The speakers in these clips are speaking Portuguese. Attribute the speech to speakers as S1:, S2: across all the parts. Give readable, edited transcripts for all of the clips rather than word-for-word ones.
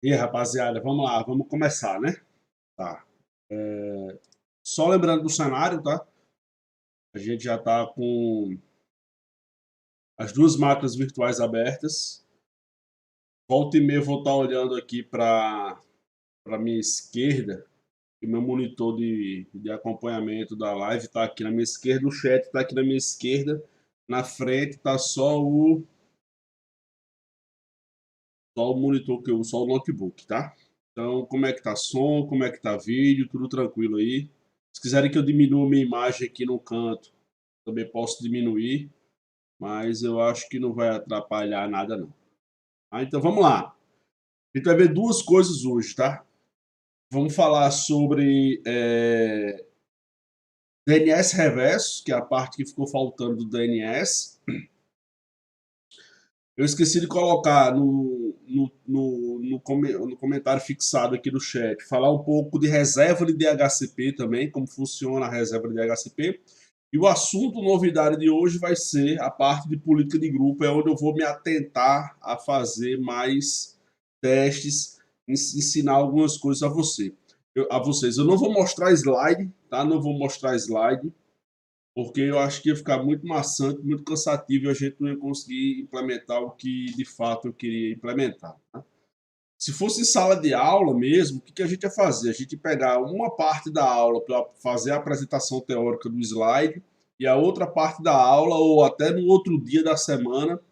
S1: E aí, rapaziada, vamos lá, vamos começar, né? Tá. Só lembrando do cenário, tá? A gente já tá com as duas máquinas virtuais abertas. Volta e meia eu vou estar olhando aqui para minha esquerda, e meu monitor de acompanhamento da live tá aqui na minha esquerda, o chat tá aqui na minha esquerda, na frente tá só o monitor que eu uso, só o notebook, tá? Então, como é que tá som, como é que tá vídeo, tudo tranquilo aí. Se quiserem que eu diminua minha imagem aqui no canto, também posso diminuir, mas eu acho que não vai atrapalhar nada não. Então vamos lá. A gente vai ver duas coisas hoje, tá? Vamos falar sobre DNS reverso, que é a parte que ficou faltando do DNS. Eu esqueci de colocar no comentário fixado aqui do chat, falar um pouco de reserva de DHCP também, como funciona a reserva de DHCP. E o assunto novidade de hoje vai ser a parte de política de grupo, é onde eu vou me atentar a fazer mais testes, ensinar algumas coisas a vocês. Eu não vou mostrar slide, tá? Não vou mostrar slide, porque eu acho que ia ficar muito maçante, muito cansativo e a gente não ia conseguir implementar o que de fato eu queria implementar. Tá? Se fosse sala de aula mesmo, o que a gente ia fazer? A gente ia pegar uma parte da aula para fazer a apresentação teórica do slide e a outra parte da aula, ou até no outro dia da semana,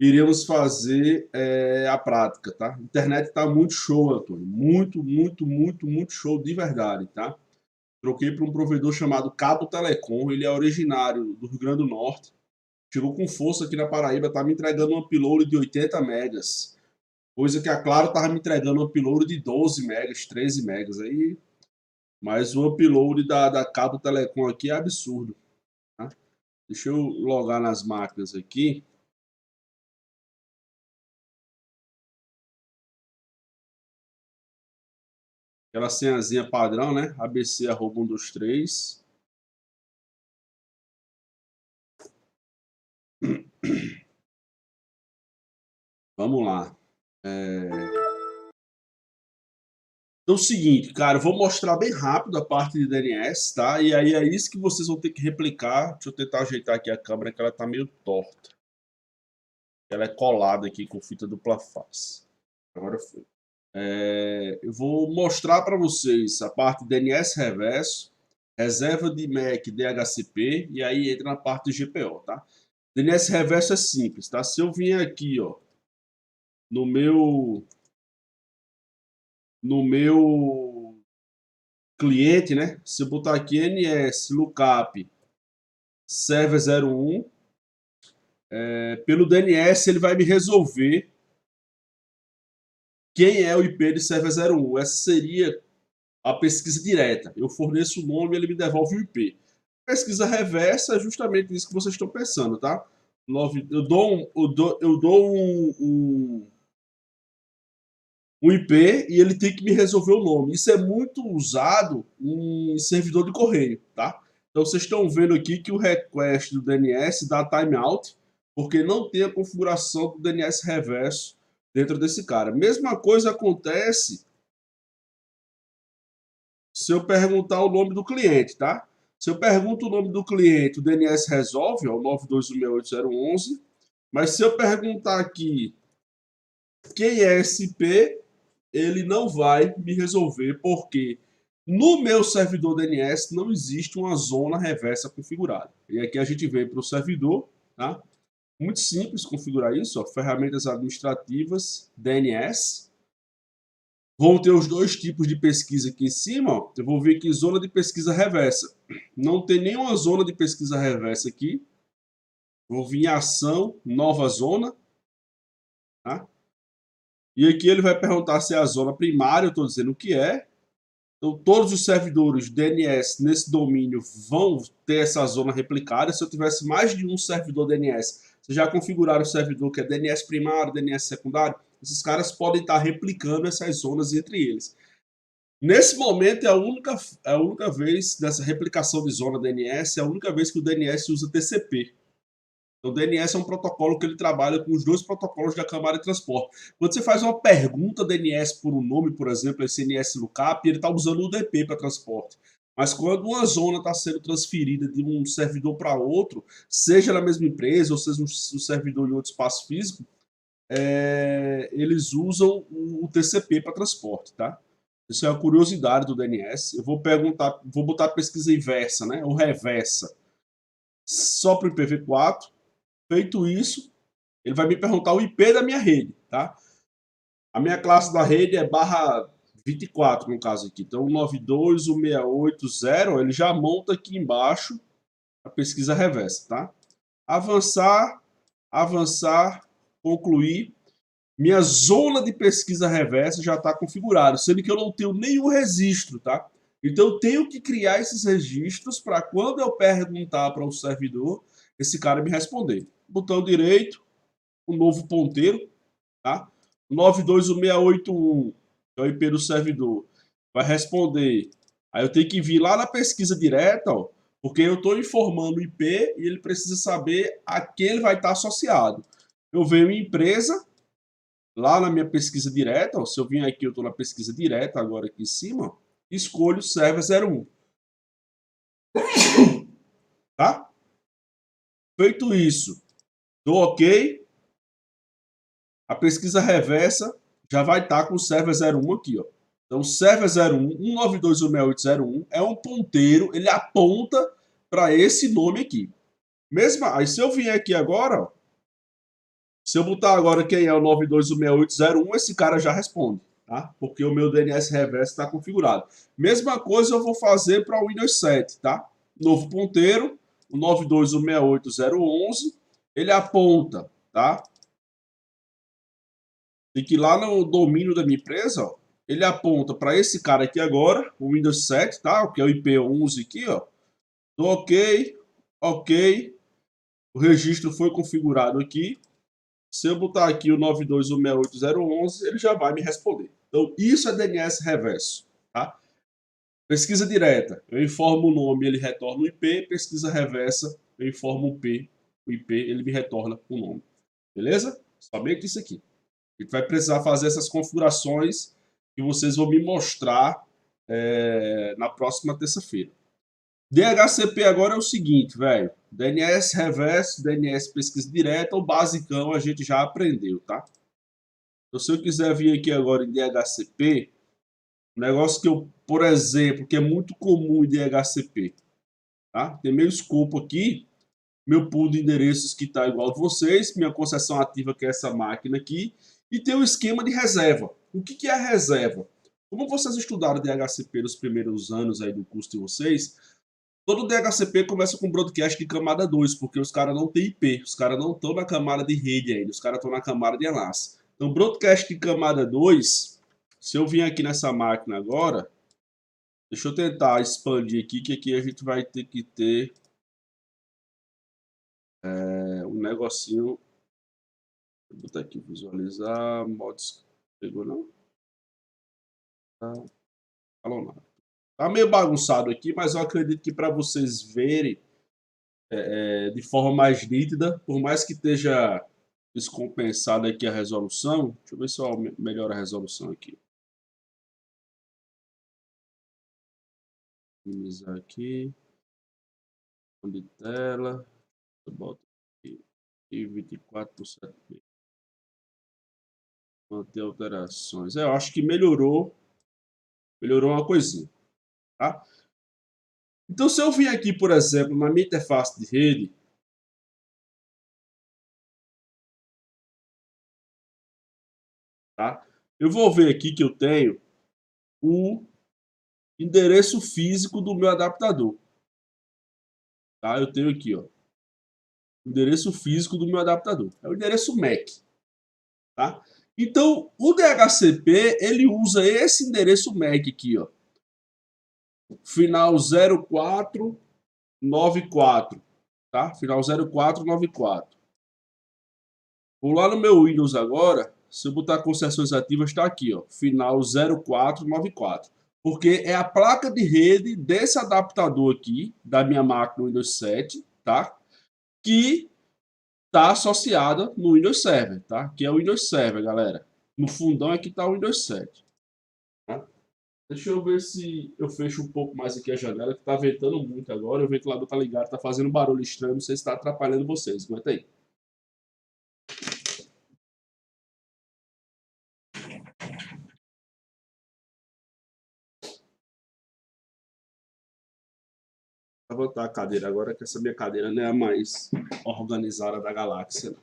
S1: iríamos fazer a prática, tá? A internet está muito show, Antônio. Muito, muito, muito, muito show de verdade, tá? Troquei para um provedor chamado Cabo Telecom, ele é originário do Rio Grande do Norte. Chegou com força aqui na Paraíba, tá me entregando um upload de 80 megas. Coisa que a Claro tava me entregando um upload de 12 megas, 13 megas. Aí, mas o upload da Cabo Telecom aqui é absurdo. Tá? Deixa eu logar nas máquinas aqui. Aquela senhazinha padrão, né? ABC@123. Vamos lá. Então é o seguinte, cara, eu vou mostrar bem rápido a parte de DNS, tá? E aí é isso que vocês vão ter que replicar. Deixa eu tentar ajeitar aqui a câmera, que ela tá meio torta. Ela é colada aqui com fita dupla face. Agora foi. Eu vou mostrar para vocês a parte de DNS reverso, reserva de MAC DHCP e aí entra na parte de GPO, tá? DNS reverso é simples, tá? Se eu vier aqui, ó, no meu cliente, né? Se eu botar aqui NS lookup server 01, pelo DNS ele vai me resolver quem é o IP de server 01. Essa seria a pesquisa direta. Eu forneço o nome e ele me devolve o IP. Pesquisa reversa é justamente isso que vocês estão pensando, tá? Eu dou um IP e ele tem que me resolver o nome. Isso é muito usado em servidor de correio, tá? Então vocês estão vendo aqui que o request do DNS dá timeout, porque não tem a configuração do DNS reverso dentro desse cara. Mesma coisa acontece se eu perguntar o nome do cliente, tá? Se eu pergunto o nome do cliente, o DNS resolve, ó, 92168.011, mas se eu perguntar aqui quem é esse IP, ele não vai me resolver, porque no meu servidor DNS não existe uma zona reversa configurada. E aqui a gente vem para o servidor, tá? Muito simples configurar isso, ó, ferramentas administrativas, DNS. Vão ter os dois tipos de pesquisa aqui em cima, ó. Eu vou vir aqui zona de pesquisa reversa. Não tem nenhuma zona de pesquisa reversa aqui. Vou vir em ação, nova zona, tá? E aqui ele vai perguntar se é a zona primária, eu estou dizendo o que é. Então, todos os servidores DNS nesse domínio vão ter essa zona replicada. Se eu tivesse mais de um servidor DNS, vocês já configuraram o servidor que é DNS primário, DNS secundário? Esses caras podem estar replicando essas zonas entre eles. Nesse momento, é a única vez dessa replicação de zona DNS, é a única vez que o DNS usa TCP. Então, o DNS é um protocolo que ele trabalha com os dois protocolos da camada de transporte. Quando você faz uma pergunta DNS por um nome, por exemplo, esse NS Lookup, ele está usando o UDP para transporte. Mas quando uma zona está sendo transferida de um servidor para outro, seja na mesma empresa ou seja um servidor em outro espaço físico, eles usam o TCP para transporte, tá? Isso é uma curiosidade do DNS. Eu vou perguntar, vou botar a pesquisa inversa, né? Ou reversa. Só para o IPv4. Feito isso, ele vai me perguntar o IP da minha rede, tá? A minha classe da rede é barra 24, no caso aqui. Então, 192.168.0, ele já monta aqui embaixo a pesquisa reversa, tá? Avançar, avançar, concluir. Minha zona de pesquisa reversa já está configurada, sendo que eu não tenho nenhum registro, tá? Então eu tenho que criar esses registros para quando eu perguntar para o servidor, esse cara me responder. Botão direito, um novo ponteiro, tá? 921.681, que é o IP do servidor, vai responder. Aí eu tenho que vir lá na pesquisa direta, ó, porque eu estou informando o IP e ele precisa saber a quem ele vai estar associado. Eu venho em empresa, lá na minha pesquisa direta, ó, se eu vim aqui, eu estou na pesquisa direta agora aqui em cima, ó, escolho server 01. Tá? Feito isso, dou OK. A pesquisa reversa já vai estar com o server 01 aqui, ó. Então, o server 01, 192.168.0.1 é um ponteiro, ele aponta para esse nome aqui. Mesmo, aí se eu vier aqui agora, ó, se eu botar agora quem é o 92.168.0.1, esse cara já responde, tá? Porque o meu DNS reverso está configurado. Mesma coisa eu vou fazer para o Windows 7, tá? Novo ponteiro, o 92.168.0.11, ele aponta, tá? E que lá no domínio da minha empresa, ó, ele aponta para esse cara aqui agora, o Windows 7, tá? Que é o IP11 aqui, ó. Dou OK, OK. O registro foi configurado aqui. Se eu botar aqui o 92.168.0.11, ele já vai me responder. Então, isso é DNS reverso, tá? Pesquisa direta, eu informo o nome, ele retorna o IP. Pesquisa reversa, eu informo o IP, ele me retorna o nome. Beleza? Somente isso aqui. A gente vai precisar fazer essas configurações que vocês vão me mostrar na próxima terça-feira. DHCP agora é o seguinte, velho. DNS reverso, DNS pesquisa direta, o basicão a gente já aprendeu, tá? Então, se eu quiser vir aqui agora em DHCP, um negócio que eu, por exemplo, que é muito comum em DHCP, tá? Tem meu escopo aqui, meu pool de endereços que está igual de vocês, minha concessão ativa que é essa máquina aqui, e tem o esquema de reserva. O que é a reserva? Como vocês estudaram DHCP nos primeiros anos aí do curso de vocês, todo DHCP começa com broadcast de camada 2, porque os caras não têm IP, os caras não estão na camada de rede ainda, os caras estão na camada de enlace. Então, broadcast de camada 2, se eu vim aqui nessa máquina agora, deixa eu tentar expandir aqui, que aqui a gente vai ter que ter um negocinho. Vou botar aqui, visualizar, mods, pegou não? Tá, falou nada. Tá meio bagunçado aqui, mas eu acredito que para vocês verem de forma mais nítida, por mais que esteja descompensada aqui a resolução, deixa eu ver se eu melhoro a resolução aqui. Minimizar aqui, de tela, eu boto aqui e 24%. Manter alterações. Eu acho que melhorou uma coisinha, tá? Então, se eu vim aqui, por exemplo, na minha interface de rede, tá? Eu vou ver aqui que eu tenho o endereço físico do meu adaptador, tá? Eu tenho aqui, ó, o endereço físico do meu adaptador. É o endereço MAC, tá? Então, o DHCP, ele usa esse endereço MAC aqui, ó. Final 0494, tá? Final 0494. Vou lá no meu Windows agora, se eu botar concessões ativas, está aqui, ó, final 0494. Porque é a placa de rede desse adaptador aqui, da minha máquina Windows 7, tá? Que está associada no Windows Server, tá? Que é o Windows Server, galera. No fundão é que está o Windows 7. Tá? Deixa eu ver se eu fecho um pouco mais aqui a janela, que está ventando muito agora. O ventilador tá ligado, tá fazendo barulho estranho, não sei se está atrapalhando vocês. Aguenta aí. Vou levantar a cadeira agora, que essa minha cadeira não é a mais organizada da galáxia.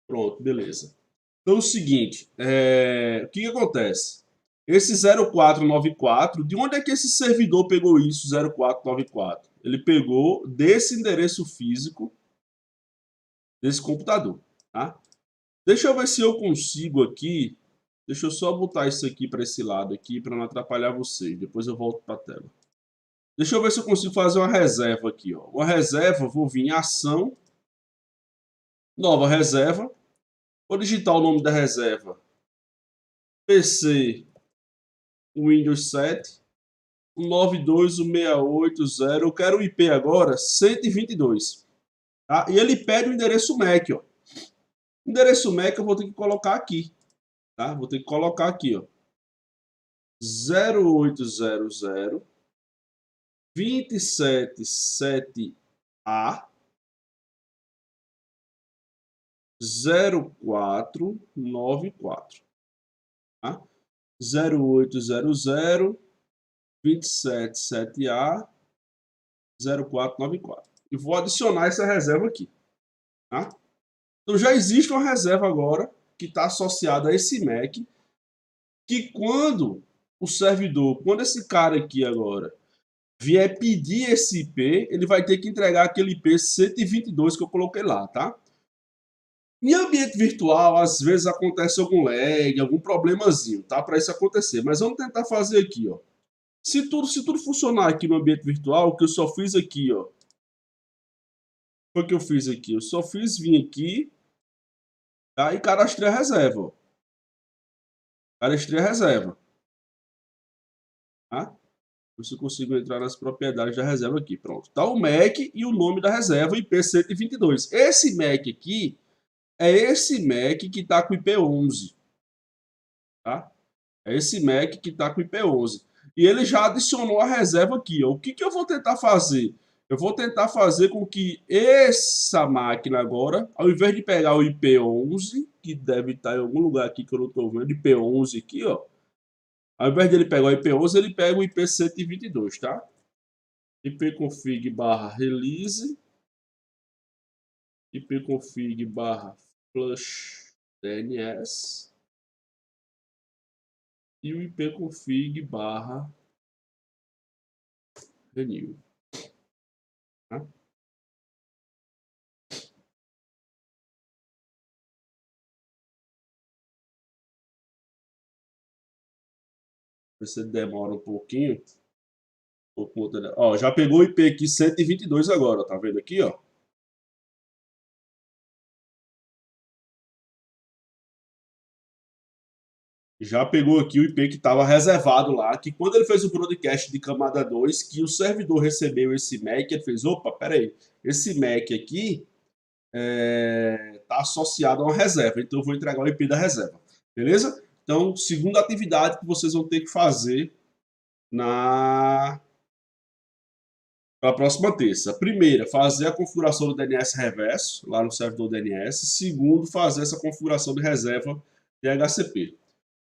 S1: Pronto, beleza. Então é o seguinte, o que acontece? Esse 0494, de onde é que esse servidor pegou isso, 0494? Ele pegou desse endereço físico, desse computador, tá? Deixa eu ver se eu consigo aqui, deixa eu só botar isso aqui para esse lado aqui, para não atrapalhar vocês, depois eu volto para a tela. Deixa eu ver se eu consigo fazer uma reserva aqui, ó. Uma reserva, vou vir em ação, nova reserva, vou digitar o nome da reserva, PC Windows 7, 192.168.0, eu quero o IP agora, 122. Tá? E ele pede o endereço MAC, ó. O endereço MAC eu vou ter que colocar aqui, tá? Vou ter que colocar aqui, ó. 0800 277A 0494, tá? 0800 277A 0494. E vou adicionar essa reserva aqui, tá? Então já existe uma reserva agora que está associada a esse MAC, que quando o servidor, quando esse cara aqui agora vier pedir esse IP, ele vai ter que entregar aquele IP 122 que eu coloquei lá, tá? Em ambiente virtual, às vezes acontece algum lag, algum problemazinho, tá? Para isso acontecer. Mas vamos tentar fazer aqui, ó. Se tudo funcionar aqui no ambiente virtual, o que eu só fiz aqui, ó. Foi o que eu fiz aqui. Eu só fiz vir aqui, tá? E cadastrei a reserva, ó. Cadastrei a reserva. Tá? Ver se eu consigo entrar nas propriedades da reserva aqui. Pronto. Tá o MAC e o nome da reserva, IP122. Esse MAC aqui é esse MAC que está com IP11. Tá? É esse MAC que está com IP11. E ele já adicionou a reserva aqui. Ó. O que eu vou tentar fazer? Eu vou tentar fazer com que essa máquina agora, ao invés de pegar o IP11, que deve estar em algum lugar aqui que eu não estou vendo, IP11 aqui, ó. Ao invés de ele pegar o IP11, ele pega o IP122, tá? ipconfig barra release, ipconfig barra flush DNS e o ipconfig barra renew. Tá? Você demora um pouquinho. Ó, já pegou o IP aqui 122 agora, ó, tá vendo aqui, ó? Já pegou aqui o IP que estava reservado lá, que quando ele fez o broadcast de camada 2, que o servidor recebeu esse MAC, ele fez, opa, peraí, esse MAC aqui tá associado a uma reserva, então eu vou entregar o IP da reserva, beleza? Então, segunda atividade que vocês vão ter que fazer na próxima terça. Primeira, fazer a configuração do DNS reverso, lá no servidor DNS. Segundo, fazer essa configuração de reserva de HCP.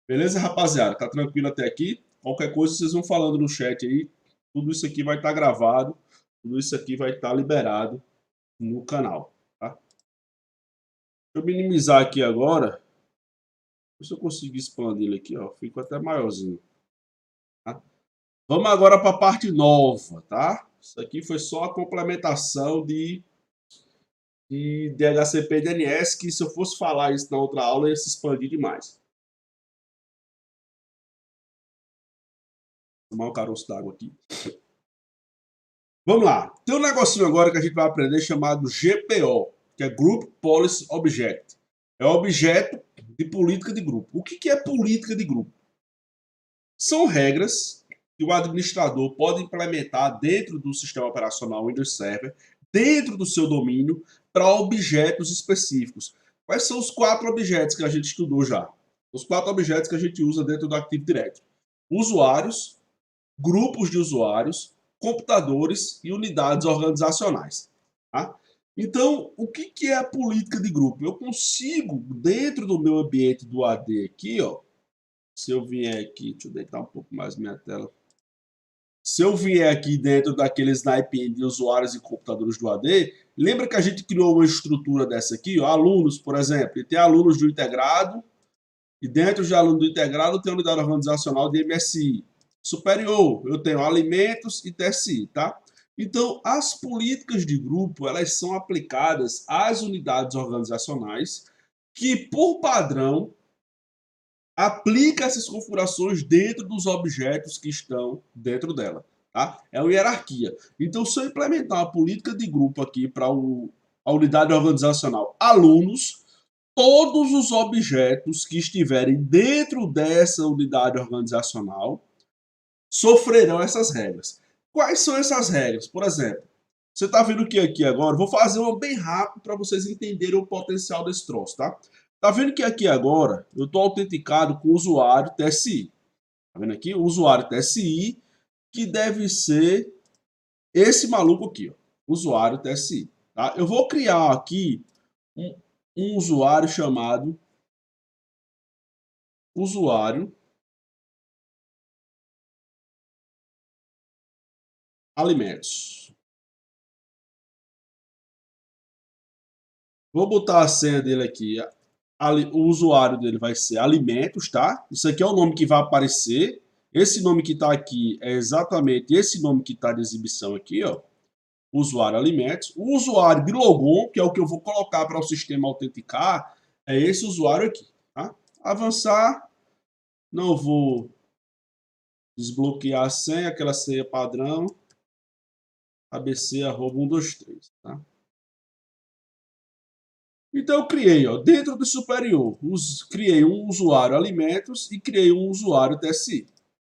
S1: Beleza, rapaziada? Tá tranquilo até aqui? Qualquer coisa vocês vão falando no chat aí. Tudo isso aqui vai estar gravado. Tudo isso aqui vai estar liberado no canal. Tá? Deixa eu minimizar aqui agora. Se eu conseguir expandir ele aqui, ó, fico até maiorzinho. Tá? Vamos agora para a parte nova, tá? Isso aqui foi só a complementação de DHCP e DNS, que se eu fosse falar isso na outra aula, ia se expandir demais. Vou tomar um caroço d'água aqui. Vamos lá. Tem um negocinho agora que a gente vai aprender chamado GPO, que é Group Policy Object. É o objeto de política de grupo. O que é política de grupo? São regras que o administrador pode implementar dentro do sistema operacional Windows Server dentro do seu domínio para objetos específicos. Quais são os 4 objetos que a gente estudou já? Os 4 objetos que a gente usa dentro do Active Directory. Usuários, grupos de usuários, computadores e unidades organizacionais. Tá? Então, o que é a política de grupo? Eu consigo, dentro do meu ambiente do AD aqui, ó, se eu vier aqui, deixa eu deitar um pouco mais minha tela. Se eu vier aqui dentro daquele snipe de usuários e computadores do AD, lembra que a gente criou uma estrutura dessa aqui, ó, alunos, por exemplo, e tem alunos do integrado, e dentro de aluno do integrado tem a unidade organizacional de MSI. Superior, eu tenho alimentos e TSI, tá? Então, as políticas de grupo, elas são aplicadas às unidades organizacionais que, por padrão, aplica essas configurações dentro dos objetos que estão dentro dela. Tá? É uma hierarquia. Então, se eu implementar uma política de grupo aqui para a unidade organizacional alunos, todos os objetos que estiverem dentro dessa unidade organizacional sofrerão essas regras. Quais são essas regras? Por exemplo, você está vendo que aqui agora, vou fazer uma bem rápido para vocês entenderem o potencial desse troço, tá? Tá vendo que aqui agora eu estou autenticado com o usuário TSI. Tá vendo aqui? O usuário TSI, que deve ser esse maluco aqui, ó, usuário TSI. Tá? Eu vou criar aqui um usuário chamado usuário alimentos. Vou botar a senha dele aqui. O usuário dele vai ser alimentos, tá? Isso aqui é o nome que vai aparecer. Esse nome que está aqui é exatamente esse nome que está de exibição aqui, ó. Usuário alimentos. O usuário de logon, que é o que eu vou colocar para o sistema autenticar, é esse usuário aqui, tá? Avançar. Não vou desbloquear a senha, aquela senha padrão. abc@123, tá? Então eu criei, ó, dentro do superior, criei um usuário alimentos e criei um usuário TSI.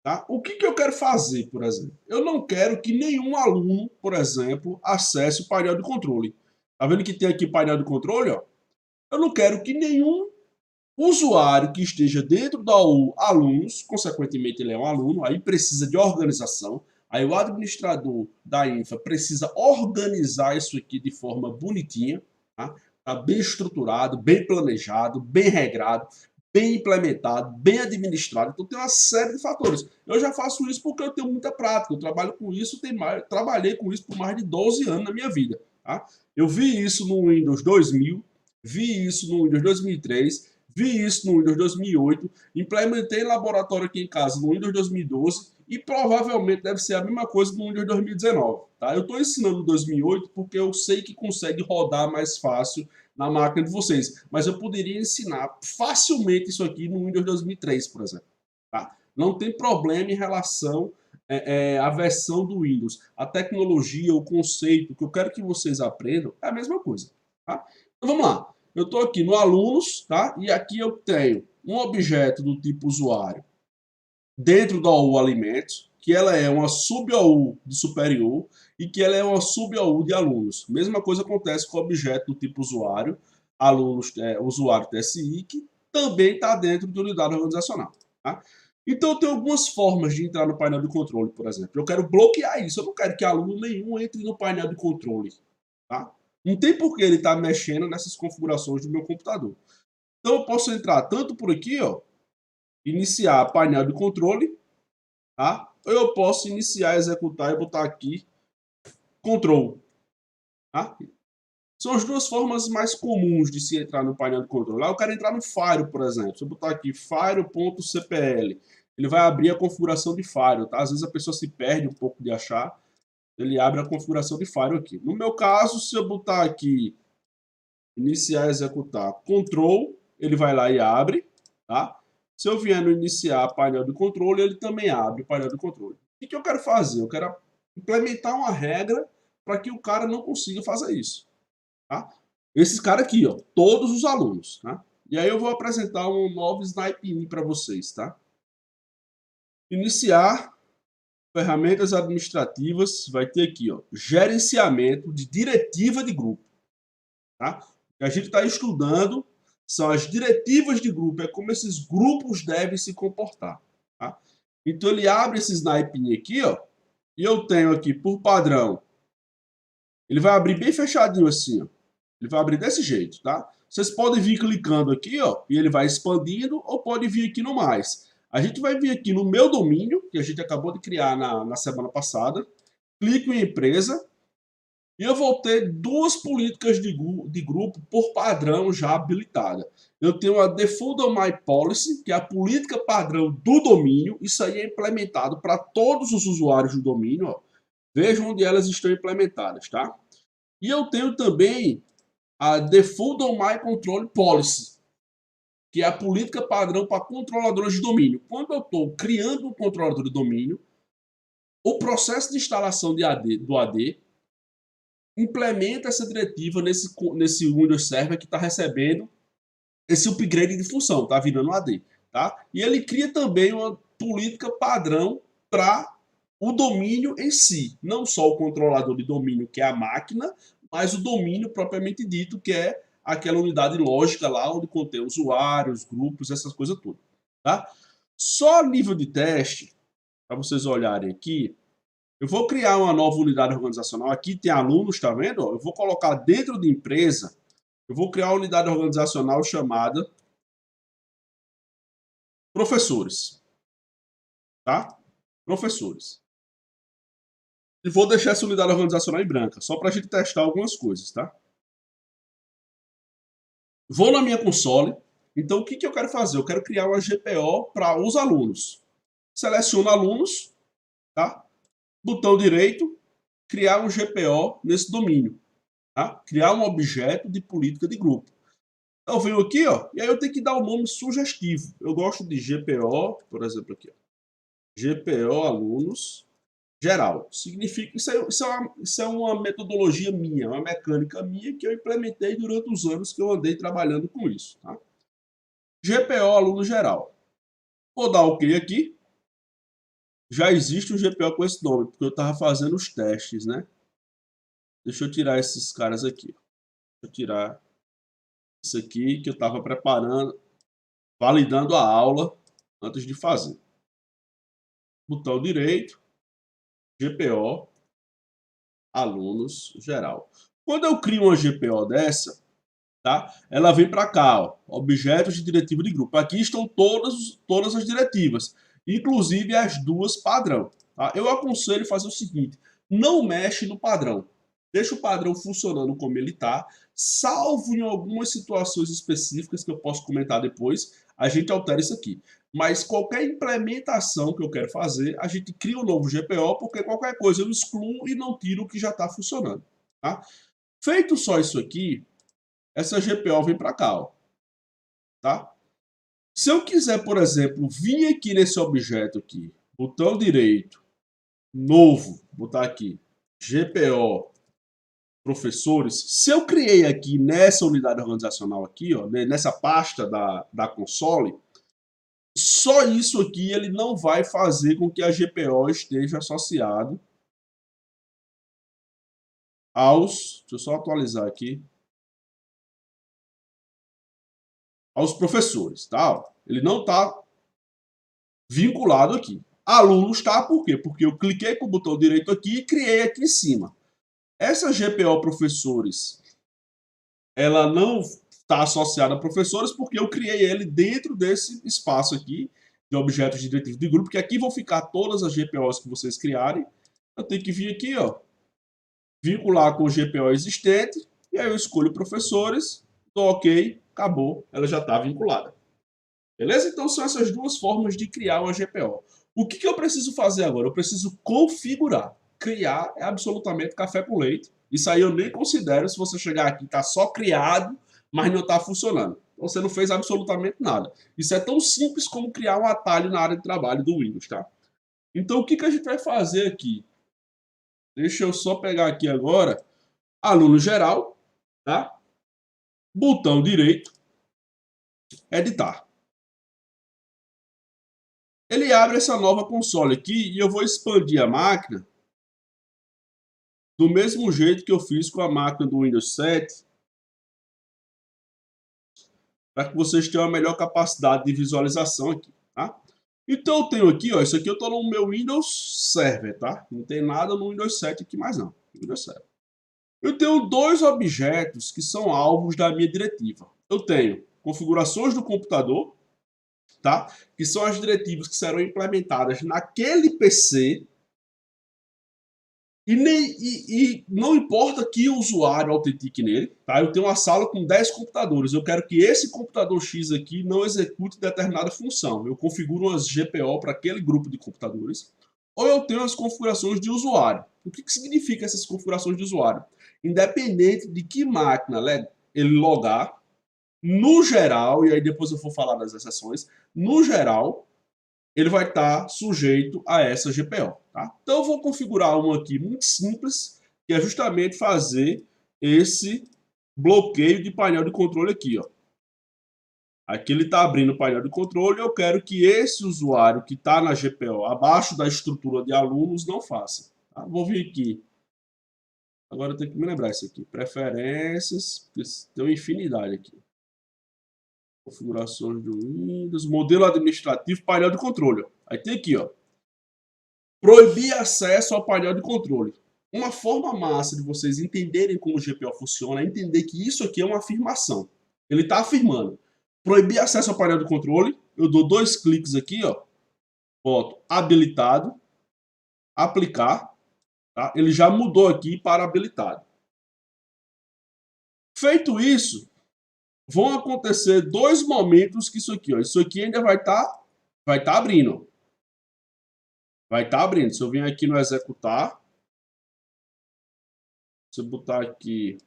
S1: Tá? O que eu quero fazer, por exemplo? Eu não quero que nenhum aluno, por exemplo, acesse o painel de controle. Tá vendo que tem aqui painel de controle? Ó? Eu não quero que nenhum usuário que esteja dentro da U alunos, consequentemente ele é um aluno, aí precisa de organização. Aí o administrador da infra precisa organizar isso aqui de forma bonitinha, tá? Tá bem estruturado, bem planejado, bem regrado, bem implementado, bem administrado. Então tem uma série de fatores. Eu já faço isso porque eu tenho muita prática. Eu trabalho com isso, trabalhei com isso por mais de 12 anos na minha vida. Tá? Eu vi isso no Windows 2000, vi isso no Windows 2003, vi isso no Windows 2008, implementei em laboratório aqui em casa no Windows 2012 e provavelmente deve ser a mesma coisa no Windows 2019. Tá? Eu estou ensinando 2008 porque eu sei que consegue rodar mais fácil na máquina de vocês, mas eu poderia ensinar facilmente isso aqui no Windows 2003, por exemplo. Tá? Não tem problema em relação à versão do Windows. A tecnologia, o conceito que eu quero que vocês aprendam é a mesma coisa. Tá? Então vamos lá. Eu estou aqui no alunos, tá? E aqui eu tenho um objeto do tipo usuário dentro da OU alimentos, que ela é uma sub-OU de superior e que ela é uma sub-OU de alunos. Mesma coisa acontece com o objeto do tipo usuário, alunos, usuário TSI, que também está dentro da unidade organizacional. Tá? Então, eu tenho algumas formas de entrar no painel de controle, por exemplo. Eu quero bloquear isso, eu não quero que aluno nenhum entre no painel de controle. Tá? Não tem por que ele estar mexendo nessas configurações do meu computador. Então, eu posso entrar tanto por aqui, ó, iniciar painel de controle, tá? Ou eu posso iniciar, executar e botar aqui control, tá? São as duas formas mais comuns de se entrar no painel de controle. Lá eu quero entrar no Fire, por exemplo. Se eu botar aqui fire.cpl, ele vai abrir a configuração de Fire, tá? Às vezes a pessoa se perde um pouco de achar. Ele abre a configuração de Fire aqui. No meu caso, se eu botar aqui iniciar, executar, control, ele vai lá e abre, tá? Se eu vier no iniciar painel de controle, ele também abre o painel de controle. O que eu quero fazer? Eu quero implementar uma regra para que o cara não consiga fazer isso, tá? Esses caras aqui, ó, todos os alunos, tá? E aí eu vou apresentar um novo snipe para vocês, tá? Iniciar Ferramentas administrativas, vai ter aqui, ó, gerenciamento de diretiva de grupo, tá? O que a gente está estudando são as diretivas de grupo, é como esses grupos devem se comportar, tá? Então ele abre esse snipinho aqui, ó, e eu tenho aqui por padrão, ele vai abrir bem fechadinho assim, ó. Ele vai abrir desse jeito, tá? Vocês podem vir clicando aqui, ó, e ele vai expandindo, ou pode vir aqui no mais. A gente vai vir aqui no meu domínio, que a gente acabou de criar na semana passada, clico em empresa, e eu vou ter duas políticas de grupo por padrão já habilitada. Eu tenho a Default on My Policy, que é a política padrão do domínio. Isso aí é implementado para todos os usuários do domínio. Ó. Vejam onde elas estão implementadas, tá? E eu tenho também a Default on My Control Policy, que é a política padrão para controladores de domínio. Quando eu estou criando um controlador de domínio, o processo de instalação do AD implementa essa diretiva nesse Windows Server que está recebendo esse upgrade de função, tá virando AD, tá? E ele cria também uma política padrão para o domínio em si, não só o controlador de domínio, que é a máquina, mas o domínio propriamente dito, que é aquela unidade lógica lá onde contém usuários, grupos, essas coisas tudo, tá? Só nível de teste, para vocês olharem aqui, eu vou criar uma nova unidade organizacional. Aqui tem alunos, tá vendo? Eu vou colocar dentro de empresa, eu vou criar uma unidade organizacional chamada professores, tá? Professores. E vou deixar essa unidade organizacional em branca, só para a gente testar algumas coisas, tá? Vou na minha console. Então, o que eu quero fazer? Eu quero criar uma GPO para os alunos. Seleciono alunos, tá? Botão direito, criar um GPO nesse domínio, tá? Criar um objeto de política de grupo. Então, eu venho aqui, ó, e aí eu tenho que dar o nome sugestivo. Eu gosto de GPO, por exemplo, aqui, ó. GPO alunos geral. Significa, isso é uma metodologia minha, uma mecânica minha que eu implementei durante os anos que eu andei trabalhando com isso. Tá? GPO aluno geral. Vou dar OK aqui. Já existe um GPO com esse nome, porque eu estava fazendo os testes, né? Deixa eu tirar esses caras aqui. Deixa eu tirar isso aqui que eu estava preparando, validando a aula antes de fazer. Botão direito, GPO, alunos geral. Quando eu crio uma GPO dessa, tá? Ela vem para cá, ó, objetos de diretiva de grupo. Aqui estão todas as diretivas, inclusive as duas padrão. Tá? Eu aconselho fazer o seguinte, não mexe no padrão. Deixa o padrão funcionando como ele está, salvo em algumas situações específicas que eu posso comentar depois, a gente altera isso aqui. Mas qualquer implementação que eu quero fazer, a gente cria um novo GPO, porque qualquer coisa eu excluo e não tiro o que já está funcionando. Tá? Feito só isso aqui, essa GPO vem para cá, ó, tá? Se eu quiser, por exemplo, vir aqui nesse objeto aqui, botão direito, novo, botar aqui, GPO, professores, se eu criei aqui nessa unidade organizacional aqui, ó, nessa pasta da console, só isso aqui ele não vai fazer com que a GPO esteja associado aos, deixa eu só atualizar aqui, aos professores, tá? Ele não está vinculado aqui. Aluno está por quê? Porque eu cliquei com o botão direito aqui e criei aqui em cima. Essa GPO professores, ela não está associada a professores porque eu criei ele dentro desse espaço aqui de objetos de diretivos de grupo, que aqui vão ficar todas as GPOs que vocês criarem. Eu tenho que vir aqui, ó, vincular com o GPO existente, e aí eu escolho professores, dou OK, acabou, ela já está vinculada. Beleza? Então são essas duas formas de criar uma GPO. O que eu preciso fazer agora? Eu preciso configurar. Criar é absolutamente café com leite. Isso aí eu nem considero se você chegar aqui e está só criado, mas não está funcionando. Você não fez absolutamente nada. Isso é tão simples como criar um atalho na área de trabalho do Windows, tá? Então o que a gente vai fazer aqui? Deixa eu só pegar aqui agora, aluno geral, tá? Botão direito, editar. Ele abre essa nova console aqui e eu vou expandir a máquina do mesmo jeito que eu fiz com a máquina do Windows 7, para que vocês tenham uma melhor capacidade de visualização aqui, tá? Então eu tenho aqui, ó, isso aqui eu estou no meu Windows Server, tá? Não tem nada no Windows 7 aqui mais não, Windows Server. Eu tenho dois objetos que são alvos da minha diretiva. Eu tenho configurações do computador, tá? Que são as diretivas que serão implementadas naquele PC. E não importa que usuário autentique nele, tá? Eu tenho uma sala com 10 computadores. Eu quero que esse computador X aqui não execute determinada função. Eu configuro umas GPO para aquele grupo de computadores. Ou eu tenho as configurações de usuário. O que significa essas configurações de usuário? Independente de que máquina ele logar, no geral, e aí depois eu vou falar das exceções, no geral, ele vai estar sujeito a essa GPO. Tá? Então eu vou configurar uma aqui muito simples, que é justamente fazer esse bloqueio de painel de controle aqui. Ó. Aqui ele está abrindo o painel de controle e eu quero que esse usuário que está na GPO, abaixo da estrutura de alunos, não faça. Tá? Vou vir aqui. Agora eu tenho que me lembrar isso aqui. Preferências, tem uma infinidade aqui. Configurações do Windows, modelo administrativo, painel de controle. Aí tem aqui, ó. Proibir acesso ao painel de controle. Uma forma massa de vocês entenderem como o GPO funciona é entender que isso aqui é uma afirmação. Ele está afirmando. Proibir acesso ao painel de controle. Eu dou 2 cliques aqui, ó. Boto habilitado. Aplicar. Tá? Ele já mudou aqui para habilitado. Feito isso, vão acontecer 2 momentos que isso aqui ainda vai estar abrindo. Vai estar abrindo. Se eu vir aqui no executar, se eu botar aqui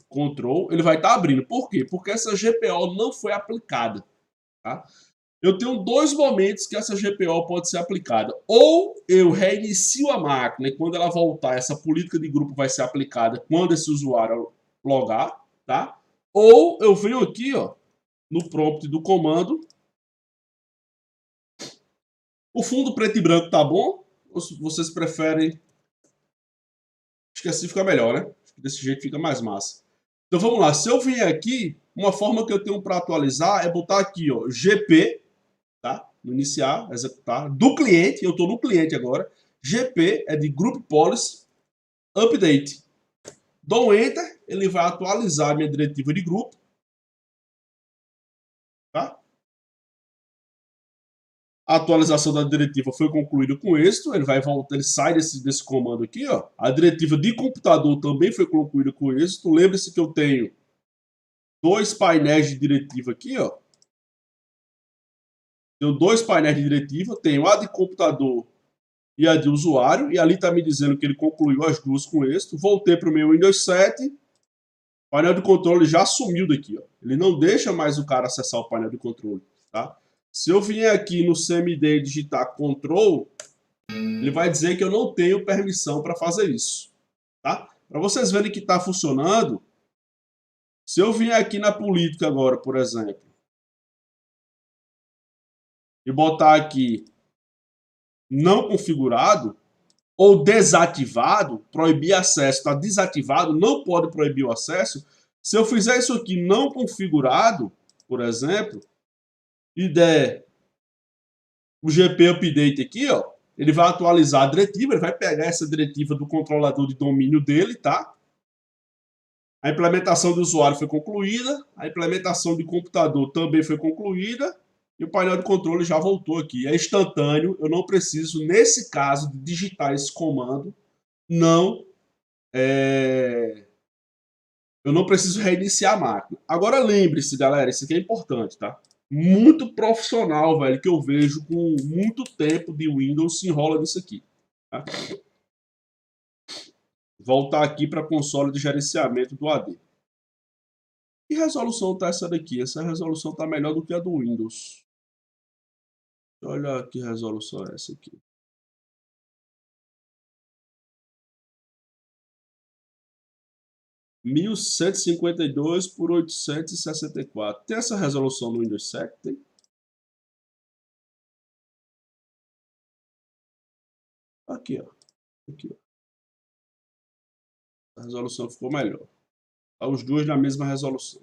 S1: control, ele vai estar abrindo. Por quê? Porque essa GPO não foi aplicada. Tá? Eu tenho 2 momentos que essa GPO pode ser aplicada. Ou eu reinicio a máquina e quando ela voltar, essa política de grupo vai ser aplicada quando esse usuário logar. Tá? Ou eu venho aqui, ó, no prompt do comando. O fundo preto e branco tá bom? Ou vocês preferem... Acho que assim fica melhor, né? Desse jeito fica mais massa. Então vamos lá. Se eu vier aqui, uma forma que eu tenho para atualizar é botar aqui, ó, GP, tá? No iniciar, executar, do cliente. Eu estou no cliente agora. GP é de Group Policy Update. Dou Enter, ele vai atualizar a minha diretiva de grupo. Tá? A atualização da diretiva foi concluída com êxito. Ele vai voltar, ele sai desse comando aqui, ó. A diretiva de computador também foi concluída com êxito. Lembre-se que eu tenho 2 painéis de diretiva aqui, ó. Tenho 2 painéis de diretiva, tenho a de computador e a de usuário, e ali está me dizendo que ele concluiu as duas com êxito. Voltei para o meu Windows 7, o painel de controle já sumiu daqui, ó. Ele não deixa mais o cara acessar o painel de controle, tá? Se eu vier aqui no CMD e digitar Control, ele vai dizer que eu não tenho permissão para fazer isso, tá? Para vocês verem que está funcionando, se eu vier aqui na política agora, por exemplo, e botar aqui não configurado ou desativado, proibir acesso, está desativado, não pode proibir o acesso. Se eu fizer isso aqui não configurado, por exemplo, e der o GP Update aqui, ó, ele vai atualizar a diretiva, ele vai pegar essa diretiva do controlador de domínio dele, tá? A implementação do usuário foi concluída, a implementação de computador também foi concluída, e o painel de controle já voltou aqui. É instantâneo, eu não preciso, nesse caso, de digitar esse comando, não, eu não preciso reiniciar a máquina. Agora lembre-se, galera, isso aqui é importante, tá? Muito profissional, velho, que eu vejo com muito tempo de Windows se enrola nisso aqui. Tá? Voltar aqui para console de gerenciamento do AD. Que resolução tá essa daqui? Essa resolução tá melhor do que a do Windows. Olha que resolução é essa aqui. 1152 por 864. Tem essa resolução no Windows 7? Tem? Aqui, ó. Aqui, ó. A resolução ficou melhor. Tá os dois na mesma resolução.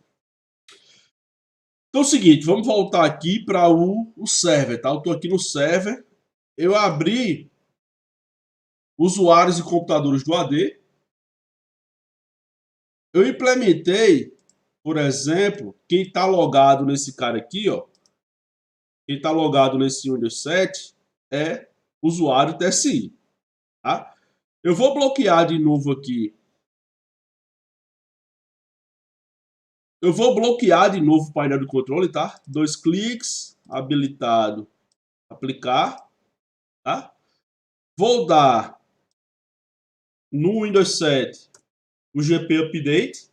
S1: Então é o seguinte, vamos voltar aqui para o server, tá? Eu estou aqui no server. Eu abri usuários e computadores do AD. Eu implementei, por exemplo, quem está logado nesse cara aqui, ó. Quem está logado nesse Windows 7 é usuário TSI, tá? Eu vou bloquear de novo aqui. Eu vou bloquear de novo o painel de controle, tá? 2 cliques, habilitado, aplicar, tá? Vou dar no Windows 7 o GP Update.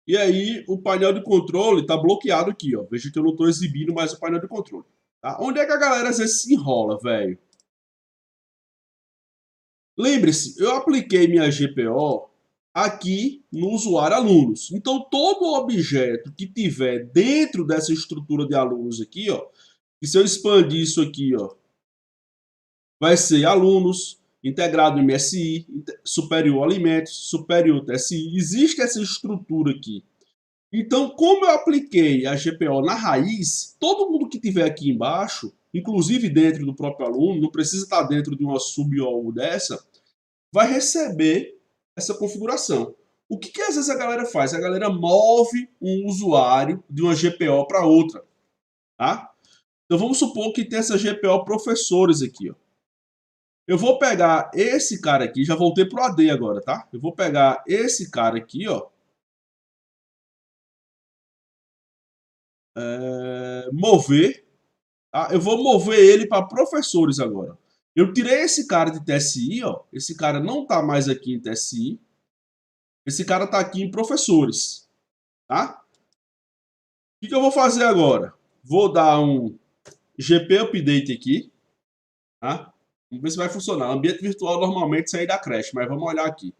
S1: E aí o painel de controle está bloqueado aqui, ó. Veja que eu não estou exibindo mais o painel de controle. Tá? Onde é que a galera às vezes se enrola, velho? Lembre-se, eu apliquei minha GPO aqui no usuário alunos. Então todo objeto que tiver dentro dessa estrutura de alunos aqui, ó, e se eu expandir isso aqui, ó, vai ser alunos, integrado MSI, superior alimentos, superior TSI. Existe essa estrutura aqui. Então, como eu apliquei a GPO na raiz, todo mundo que tiver aqui embaixo, inclusive dentro do próprio aluno, não precisa estar dentro de uma sub-OU dessa, vai receber essa configuração. O que às vezes a galera faz? A galera move um usuário de uma GPO para outra. Tá? Então vamos supor que tem essa GPO professores aqui. Ó. Eu vou pegar esse cara aqui, já voltei pro AD agora, tá? Eu vou pegar esse cara aqui, ó. Mover. Tá? Eu vou mover ele para professores agora. Eu tirei esse cara de TSI, ó. Esse cara não tá mais aqui em TSI. Esse cara tá aqui em professores, tá? O que eu vou fazer agora? Vou dar um GP Update aqui, tá? Vamos ver se vai funcionar. Ambiente virtual normalmente sai da creche, mas vamos olhar aqui.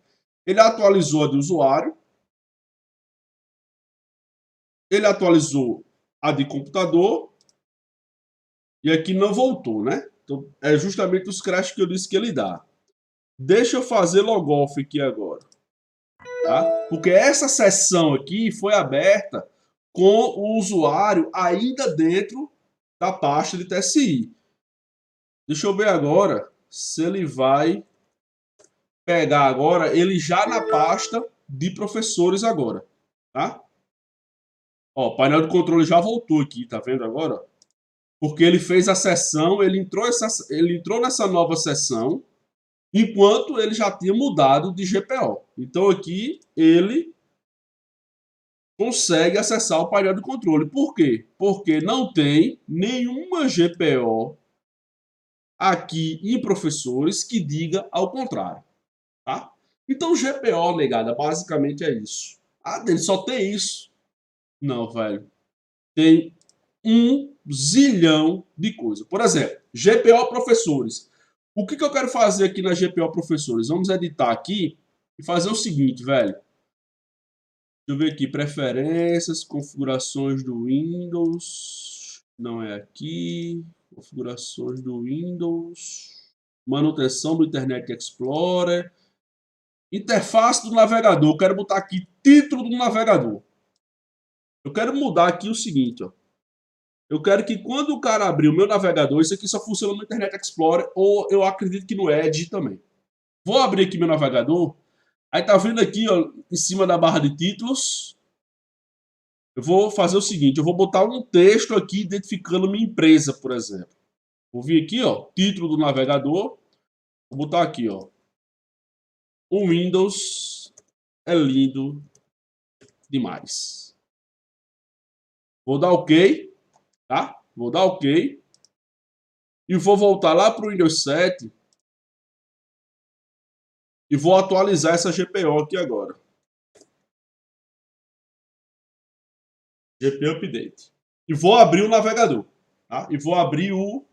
S1: Ele atualizou a de usuário. Ele atualizou a de computador. E aqui não voltou, né? Então, é justamente os crashes que eu disse que ele dá. Deixa eu fazer logoff aqui agora. Tá? Porque essa sessão aqui foi aberta com o usuário ainda dentro da pasta de TSI. Deixa eu ver agora se ele vai pegar agora ele já na pasta de professores agora, tá? Ó, o painel de controle já voltou aqui, tá vendo agora? Porque ele fez a sessão, ele entrou nessa nova sessão, enquanto ele já tinha mudado de GPO. Então aqui ele consegue acessar o painel de controle. Por quê? Porque não tem nenhuma GPO aqui em professores que diga ao contrário. Tá? Então GPO, negada, basicamente é isso. Ah, dele só tem isso. Não, velho. Tem um zilhão de coisas. Por exemplo, GPO professores. O que eu quero fazer aqui na GPO professores? Vamos editar aqui e fazer o seguinte, velho. Deixa eu ver aqui, preferências, configurações do Windows. Não é aqui. Configurações do Windows. Manutenção do Internet Explorer. Interface do navegador. Eu quero botar aqui título do navegador. Eu quero mudar aqui o seguinte, ó. Eu quero que quando o cara abrir o meu navegador, isso aqui só funciona no Internet Explorer ou eu acredito que no Edge também. Vou abrir aqui meu navegador. Aí tá vendo aqui, ó, em cima da barra de títulos. Eu vou fazer o seguinte, eu vou botar um texto aqui identificando minha empresa, por exemplo. Vou vir aqui, ó, título do navegador. Vou botar aqui, ó. O Windows é lindo demais. Vou dar OK, tá? Vou dar OK. E vou voltar lá para o Windows 7 e vou atualizar essa GPO aqui agora. GP Update. E vou abrir o navegador. Tá? E vou abrir o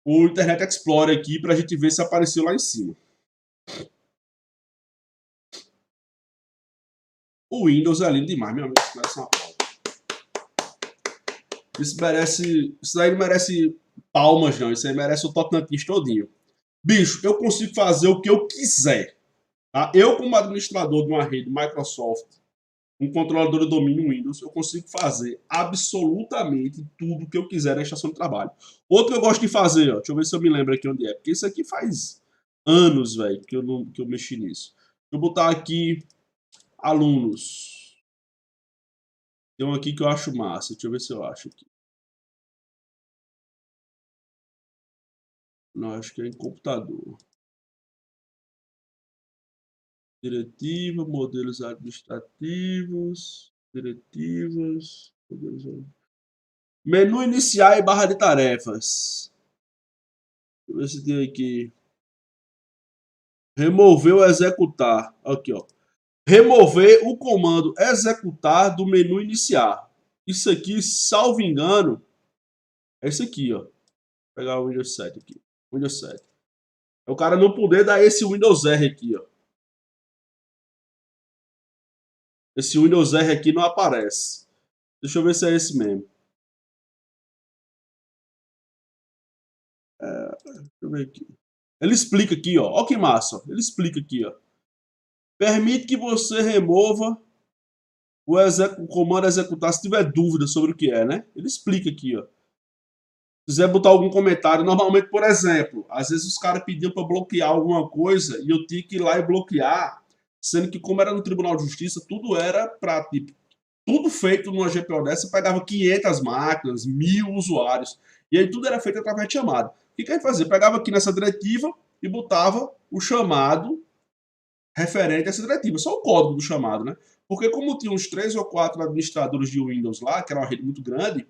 S1: Internet Explorer aqui para a gente ver se apareceu lá em cima. O Windows é lindo demais, meu amigo. Isso merece uma prova. Isso daí não merece palmas, não. Isso aí merece o Tocantins todinho. Bicho, eu consigo fazer o que eu quiser. Tá? Eu, como administrador de uma rede Microsoft, um controlador de domínio Windows, eu consigo fazer absolutamente tudo que eu quiser na estação de trabalho. Outro que eu gosto de fazer, ó, deixa eu ver se eu me lembro aqui onde é, porque isso aqui faz anos, velho, que eu mexi nisso. Deixa eu botar aqui alunos. Tem um aqui que eu acho massa, deixa eu ver se eu acho aqui. Não, acho que é em computador. Diretiva, modelos administrativos, diretivas, modelos... Menu iniciar e barra de tarefas. Deixa eu ver se tem aqui. Remover ou executar. Aqui, ó. Remover o comando executar do menu iniciar. Isso aqui, salvo engano, é isso aqui, ó. Vou pegar o Windows 7 aqui. Windows 7. É o cara não poder dar esse Windows R aqui, ó. Esse Windows R aqui não aparece. Deixa eu ver se é esse mesmo. Deixa eu ver aqui. Ele explica aqui, ó. Ó que massa. Ele explica aqui, ó. Permite que você remova o comando executar se tiver dúvida sobre o que é, né? Ele explica aqui, ó. Se quiser botar algum comentário, normalmente, por exemplo, às vezes os caras pediam para bloquear alguma coisa e eu tinha que ir lá e bloquear, sendo que como era no Tribunal de Justiça, tudo era para, tipo, tudo feito numa GPO dessa, pegava 500 máquinas, 1000 usuários, e aí tudo era feito através de chamada. O que que eu ia fazer? Pegava aqui nessa diretiva e botava o chamado referente a essa diretiva, só o código do chamado, né? Porque como tinha uns 3 ou 4 administradores de Windows lá, que era uma rede muito grande,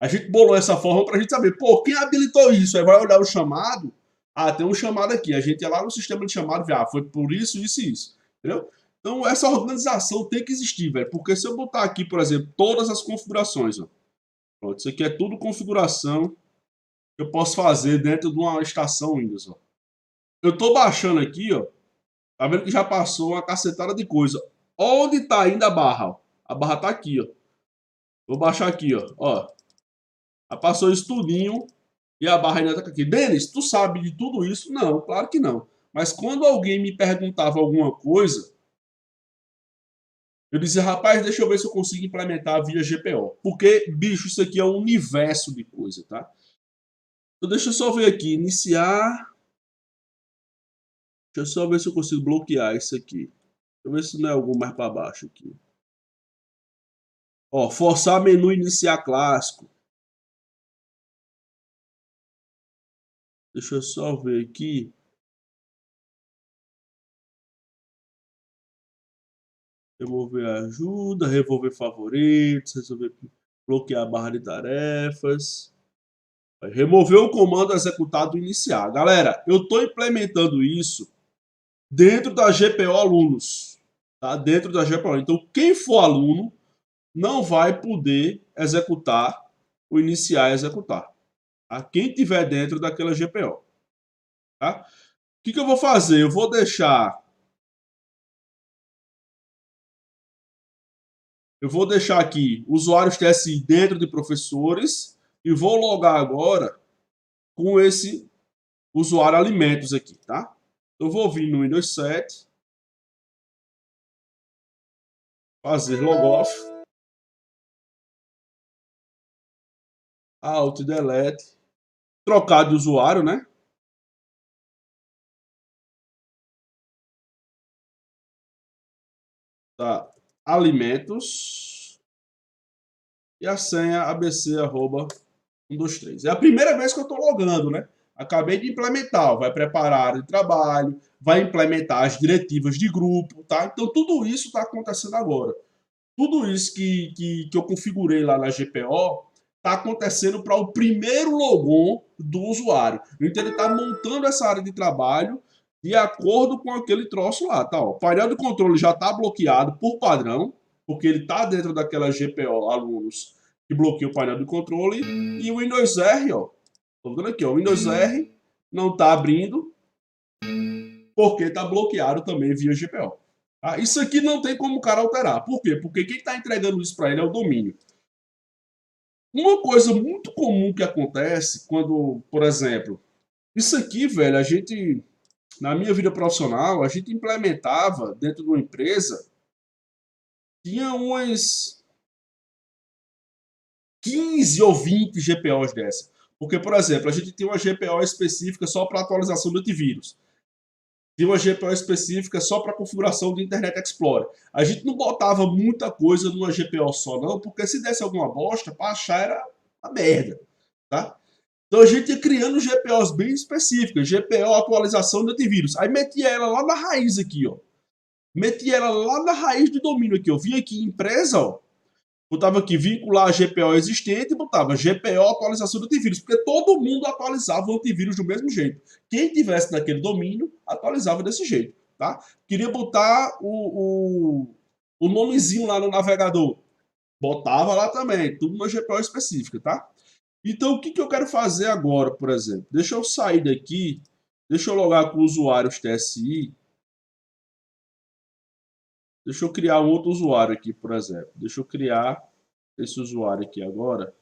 S1: a gente bolou essa forma para a gente saber, pô, quem habilitou isso? Aí vai olhar o chamado, ah, tem um chamado aqui, a gente ia lá no sistema de chamado e vê, ah, foi por isso, isso e isso, entendeu? Então essa organização tem que existir, velho, porque se eu botar aqui, por exemplo, todas as configurações, ó, pronto, isso aqui é tudo configuração que eu posso fazer dentro de uma estação Windows, ó. Eu tô baixando aqui, ó, tá vendo que já passou uma cacetada de coisa. Onde tá ainda a barra? Ó? A barra tá aqui, ó. Vou baixar aqui, ó. Passou isso tudinho e a barra ainda tá aqui. Denis, tu sabe de tudo isso? Não, claro que não. Mas quando alguém me perguntava alguma coisa, eu dizia, rapaz, deixa eu ver se eu consigo implementar via GPO. Porque, bicho, isso aqui é um universo de coisa, tá? Então deixa eu só ver aqui, iniciar. Deixa eu só ver se eu consigo bloquear isso aqui. Deixa eu ver se não é algum mais para baixo aqui. Ó, forçar menu iniciar clássico. Deixa eu só ver aqui. Remover ajuda, remover favoritos, resolver bloquear a barra de tarefas. Remover o comando executado iniciar. Galera, eu estou implementando isso dentro da GPO alunos. Tá? Dentro da GPO. Então, quem for aluno não vai poder executar o iniciar e executar. Tá? Quem tiver dentro daquela GPO. Tá? O que eu vou fazer? Eu vou deixar aqui usuários TSI dentro de professores e vou logar agora com esse usuário alimentos aqui, tá? Eu vou vir no Windows 7, fazer logoff, alt delete, trocar de usuário, né? Tá, alimentos e a senha abc@123. É a primeira vez que eu estou logando, né? Acabei de implementar, vai preparar a área de trabalho, vai implementar as diretivas de grupo, tá? Então tudo isso está acontecendo agora. Tudo isso que eu configurei lá na GPO está acontecendo para o primeiro logon do usuário. Então ele está montando essa área de trabalho de acordo com aquele troço lá, tá? Ó, o painel de controle já está bloqueado por padrão, porque ele está dentro daquela GPO alunos que bloqueia o painel de controle, e o Windows R, ó, tô vendo aqui, ó, o Windows R não está abrindo porque está bloqueado também via GPO. Tá? Isso aqui não tem como o cara alterar. Por quê? Porque quem está entregando isso para ele é o domínio. Uma coisa muito comum que acontece quando, por exemplo, isso aqui, velho, a gente, na minha vida profissional, a gente implementava dentro de uma empresa, tinha umas 15 ou 20 GPOs dessa. Porque, por exemplo, a gente tem uma GPO específica só para atualização do antivírus. Tem uma GPO específica só para configuração do Internet Explorer. A gente não botava muita coisa numa GPO só, não, porque se desse alguma bosta, para achar era uma merda, tá? Então a gente ia criando GPOs bem específicas, GPO atualização do antivírus. Aí metia ela lá na raiz aqui, ó. Metia ela lá na raiz do domínio aqui, ó. Vinha aqui em empresa, ó. Botava aqui vincular a GPO existente e botava GPO atualização do antivírus, porque todo mundo atualizava o antivírus do mesmo jeito. Quem tivesse naquele domínio atualizava desse jeito, tá? Queria botar o nomezinho lá no navegador, botava lá também, tudo na GPO específica, tá? Então, o que, que eu quero fazer agora, por exemplo? Deixa eu sair daqui, deixa eu logar com o usuário TSI, deixa eu criar um outro usuário aqui, por exemplo. Deixa eu criar esse usuário aqui agora.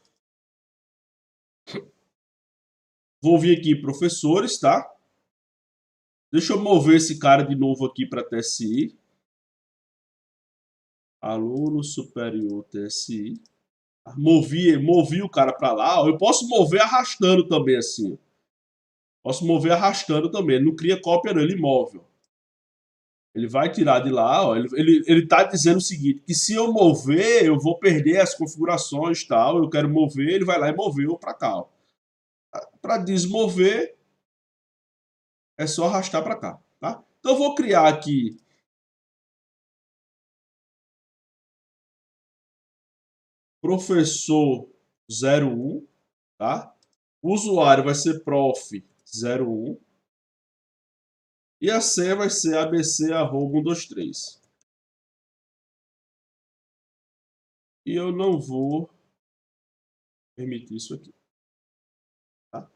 S1: Vou vir aqui professores, tá? Deixa eu mover esse cara de novo aqui para TSI. Aluno superior TSI. Movi o cara para lá. Eu posso mover arrastando também assim. Posso mover arrastando também. Ele não cria cópia não, ele move. Ele vai tirar de lá. Ó. Ele tá dizendo o seguinte, que se eu mover, eu vou perder as configurações e tal. Eu quero mover, ele vai lá e moveu para cá. Para desmover, é só arrastar para cá, tá? Então eu vou criar aqui professor 01, tá? O usuário vai ser prof 01 e a senha vai ser abc@123. E eu não vou permitir isso aqui, tá?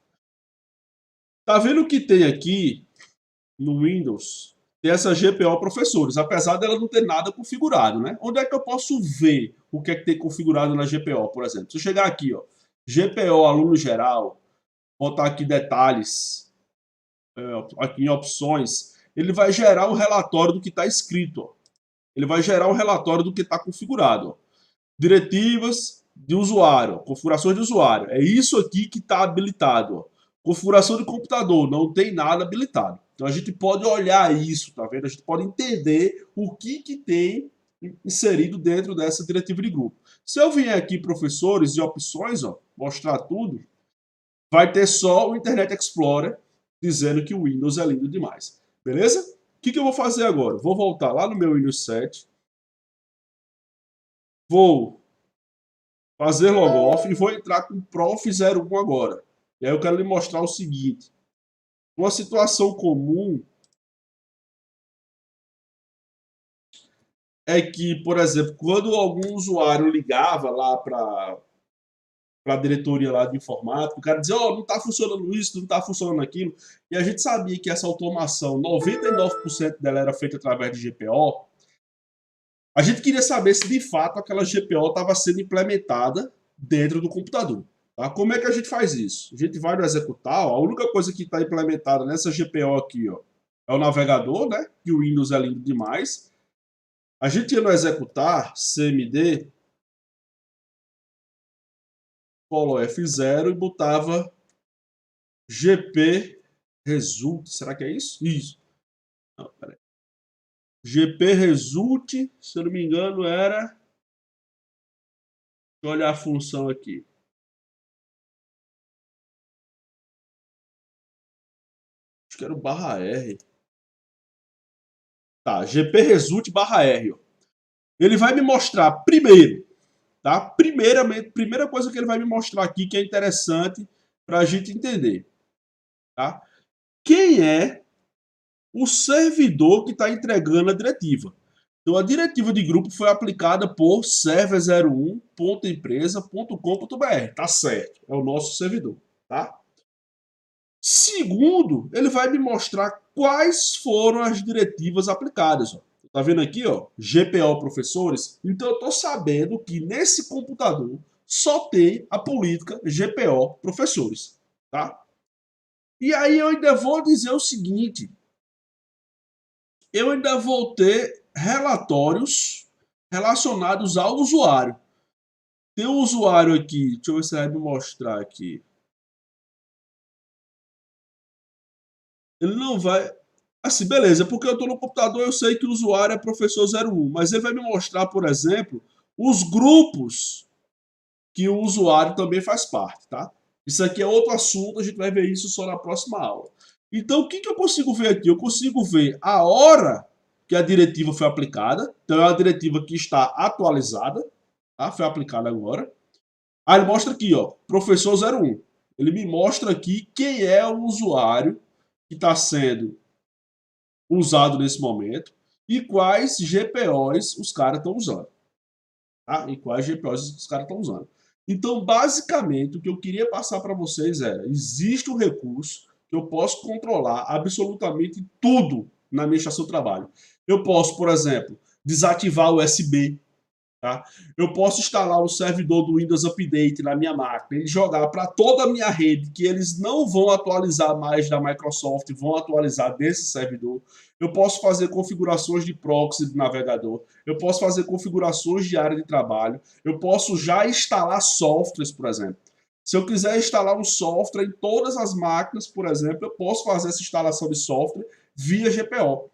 S1: Tá vendo o que tem aqui no Windows? Tem essa GPO professores, apesar dela não ter nada configurado, né? Onde é que eu posso ver o que é que tem configurado na GPO, por exemplo? Se eu chegar aqui, ó, GPO aluno geral, botar aqui detalhes, aqui em opções, ele vai gerar um relatório do que está escrito, ó. Ele vai gerar um relatório do que está configurado, ó. Diretivas de usuário, configurações de usuário. É isso aqui que está habilitado, ó. Configuração de computador, não tem nada habilitado. Então a gente pode olhar isso, tá vendo? A gente pode entender o que tem inserido dentro dessa diretiva de grupo. Se eu vier aqui professores e opções, ó, mostrar tudo, vai ter só o Internet Explorer dizendo que o Windows é lindo demais. Beleza? O que eu vou fazer agora? Vou voltar lá no meu Windows 7, vou fazer logoff e vou entrar com prof01 agora. E aí eu quero lhe mostrar o seguinte. Uma situação comum é que, por exemplo, quando algum usuário ligava lá para a diretoria lá de informática, o cara dizia, ó, não está funcionando isso, não está funcionando aquilo, e a gente sabia que essa automação, 99% dela era feita através de GPO, a gente queria saber se de fato aquela GPO estava sendo implementada dentro do computador. Tá? Como é que a gente faz isso? A gente vai no executar, ó, a única coisa que está implementada nessa GPO aqui, ó, é o navegador, né? Que o Windows é lindo demais. A gente ia no executar, cmd, polo F0 e botava gp result. Será que é isso? Isso. Não, peraí. gp result, se eu não me engano, era. Deixa eu olhar a função aqui. Acho que era o /R. Tá, gp result /R. Ó. Ele vai me mostrar primeiro, tá? Primeira coisa que ele vai me mostrar aqui que é interessante para a gente entender, tá? Quem é o servidor que está entregando a diretiva? Então, a diretiva de grupo foi aplicada por server01.empresa.com.br. Tá certo, é o nosso servidor, tá? Segundo, ele vai me mostrar quais foram as diretivas aplicadas. Ó. Tá vendo aqui, ó? GPO professores. Então eu tô sabendo que nesse computador só tem a política GPO professores, tá? E aí eu ainda vou dizer o seguinte, eu ainda vou ter relatórios relacionados ao usuário. Tem um usuário aqui, deixa eu ver se ele vai me mostrar aqui. Ele não vai. Assim, beleza, porque eu estou no computador, eu sei que o usuário é professor 01, mas ele vai me mostrar, por exemplo, os grupos que o usuário também faz parte, tá? Isso aqui é outro assunto, a gente vai ver isso só na próxima aula. Então, o que, que eu consigo ver aqui? Eu consigo ver a hora que a diretiva foi aplicada, então é uma diretiva que está atualizada, tá? Foi aplicada agora. Aí ele mostra aqui, ó, professor 01. Ele me mostra aqui quem é o usuário que está sendo usado nesse momento e quais GPOs os caras estão usando. Tá? E quais GPOs os caras estão usando. Então, basicamente, o que eu queria passar para vocês era: existe um recurso que eu posso controlar absolutamente tudo na minha estação de trabalho. Eu posso, por exemplo, desativar o USB. Tá? Eu posso instalar o servidor do Windows Update na minha máquina e jogar para toda a minha rede, que eles não vão atualizar mais da Microsoft, vão atualizar desse servidor. Eu posso fazer configurações de proxy do navegador. Eu posso fazer configurações de área de trabalho. Eu posso já instalar softwares, por exemplo. Se eu quiser instalar um software em todas as máquinas, por exemplo, eu posso fazer essa instalação de software via GPO.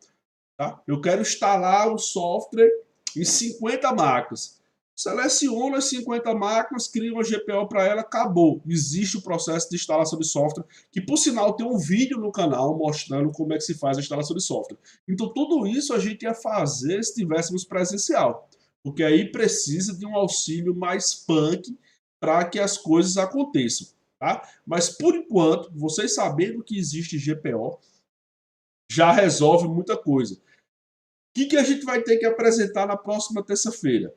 S1: Tá? Eu quero instalar o software em 50 máquinas. Seleciono as 50 máquinas, crio uma GPO para ela, acabou. Existe o processo de instalação de software, que por sinal tem um vídeo no canal mostrando como é que se faz a instalação de software. Então tudo isso a gente ia fazer se tivéssemos presencial, porque aí precisa de um auxílio mais punk para que as coisas aconteçam. Tá? Mas por enquanto, vocês sabendo que existe GPO, já resolve muita coisa. O que a gente vai ter que apresentar na próxima terça-feira?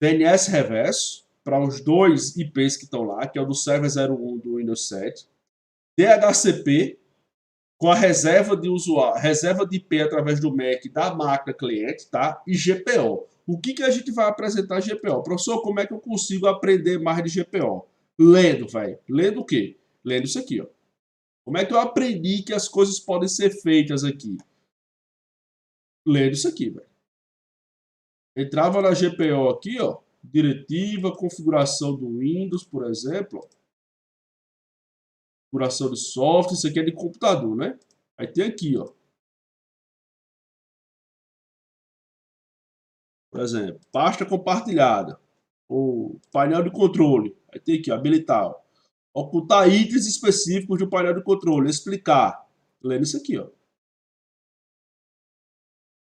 S1: DNS reverso para os dois IPs que estão lá, que é o do Server 01 do Windows 7. DHCP com a reserva de usuário, reserva de IP através do MAC da máquina cliente, tá? E GPO. O que a gente vai apresentar GPO? Professor, como é que eu consigo aprender mais de GPO? Lendo, velho. Lendo o quê? Lendo isso aqui, ó. Como é que eu aprendi que as coisas podem ser feitas aqui? Lendo isso aqui, velho. Entrava na GPO aqui, ó, diretiva, configuração do Windows, por exemplo, configuração de software, isso aqui é de computador, né? Aí tem aqui, ó, por exemplo, pasta compartilhada, ou painel de controle. Aí tem aqui, ó, habilitar, ó, ocultar itens específicos do painel de controle, explicar. Lendo isso aqui, ó.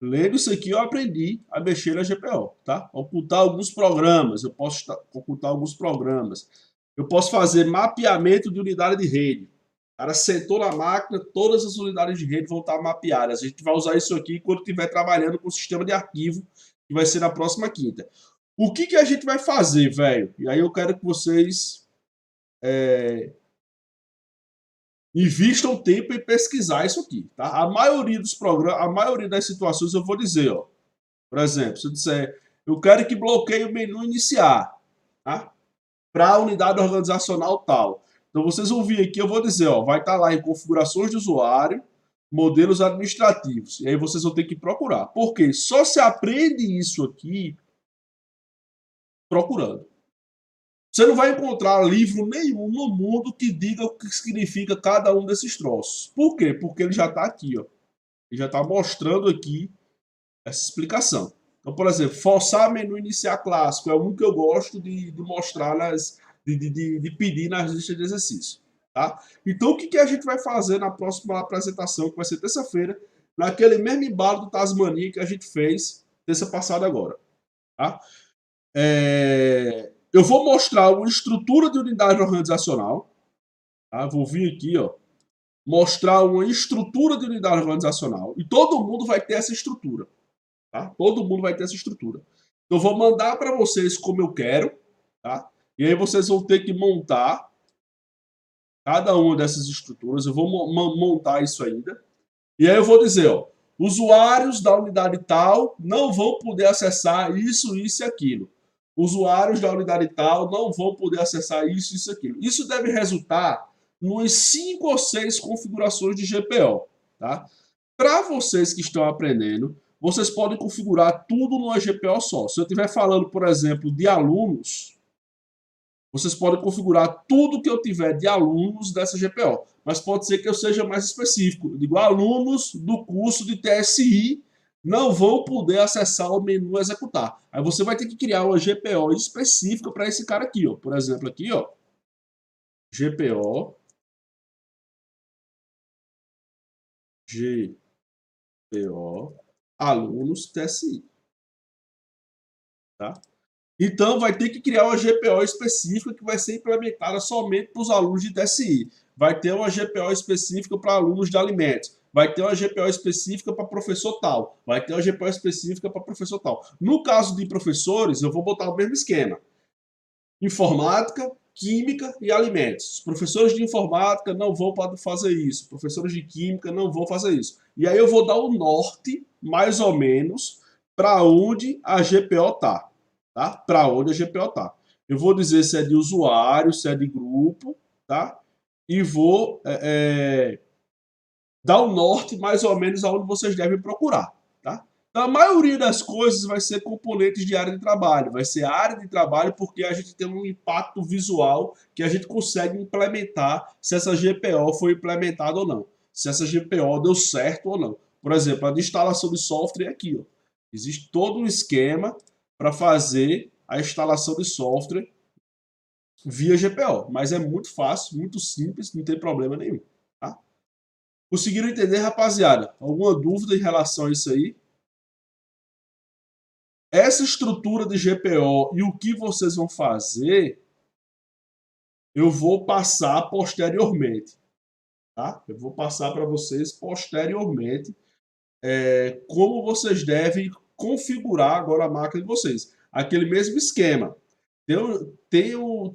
S1: Lendo isso aqui, eu aprendi a mexer na GPO, tá? Ocultar alguns programas, eu posso ocultar alguns programas. Eu posso fazer mapeamento de unidade de rede. O cara sentou na máquina, todas as unidades de rede vão estar mapeadas. A gente vai usar isso aqui quando estiver trabalhando com o sistema de arquivo, que vai ser na próxima quinta. O que a gente vai fazer, velho? E aí eu quero que vocês invistam tempo em pesquisar isso aqui, tá? A maioria dos programas, a maioria das situações eu vou dizer, ó. Por exemplo, se eu disser, eu quero que bloqueie o menu iniciar, tá? Para a unidade organizacional tal. Então vocês vão vir aqui, eu vou dizer, ó, vai estar lá em configurações de usuário, modelos administrativos. E aí vocês vão ter que procurar. Por quê? Só se aprende isso aqui procurando. Você não vai encontrar livro nenhum no mundo que diga o que significa cada um desses troços. Por quê? Porque ele já está aqui, ó. Ele já está mostrando aqui essa explicação. Então, por exemplo, forçar menu iniciar clássico é um que eu gosto de mostrar, de pedir nas listas de exercício. Tá? Então, o que a gente vai fazer na próxima apresentação, que vai ser terça-feira, naquele mesmo embalo do Tasmania que a gente fez terça passada agora. Tá? Eu vou mostrar uma estrutura de unidade organizacional. Tá? Vou vir aqui, ó, mostrar uma estrutura de unidade organizacional. E todo mundo vai ter essa estrutura. Tá? Todo mundo vai ter essa estrutura. Então, eu vou mandar para vocês como eu quero, tá? E aí vocês vão ter que montar cada uma dessas estruturas. Eu vou montar isso ainda. E aí eu vou dizer, ó, Usuários da unidade tal não vão poder acessar isso, isso e aquilo. Usuários da unidade tal não vão poder acessar isso, isso e aquilo. Isso deve resultar em umas 5 ou 6 configurações de GPO. Tá? Para vocês que estão aprendendo, vocês podem configurar tudo numa GPO só. Se eu estiver falando, por exemplo, de alunos, vocês podem configurar tudo que eu tiver de alunos dessa GPO. Mas pode ser que eu seja mais específico. Eu digo, alunos do curso de TSI não vão poder acessar o menu executar. Aí você vai ter que criar uma GPO específica para esse cara aqui, ó. Por exemplo, aqui, ó. GPO alunos TSI. Tá? Então, vai ter que criar uma GPO específica que vai ser implementada somente para os alunos de TSI. Vai ter uma GPO específica para alunos de alimentos. Vai ter uma GPO específica para professor tal. Vai ter uma GPO específica para professor tal. No caso de professores, eu vou botar o mesmo esquema. Informática, química e alimentos. Os professores de informática não vão fazer isso. Professores de química não vão fazer isso. E aí eu vou dar o norte, mais ou menos, para onde a GPO está. Tá? Para onde a GPO está. Eu vou dizer se é de usuário, se é de grupo, tá? E vou dar o norte mais ou menos aonde vocês devem procurar, tá? Então, a maioria das coisas vai ser componentes de área de trabalho, vai ser área de trabalho porque a gente tem um impacto visual que a gente consegue implementar se essa GPO foi implementada ou não, se essa GPO deu certo ou não. Por exemplo, a de instalação de software é aqui, ó. Existe todo um esquema para fazer a instalação de software via GPO, mas é muito fácil, muito simples, não tem problema nenhum. Tá? Conseguiram entender, rapaziada? Alguma dúvida em relação a isso aí? Essa estrutura de GPO e o que vocês vão fazer, eu vou passar posteriormente. Tá? Eu vou passar para vocês posteriormente como vocês devem configurar agora a máquina de vocês. Aquele mesmo esquema. Tem o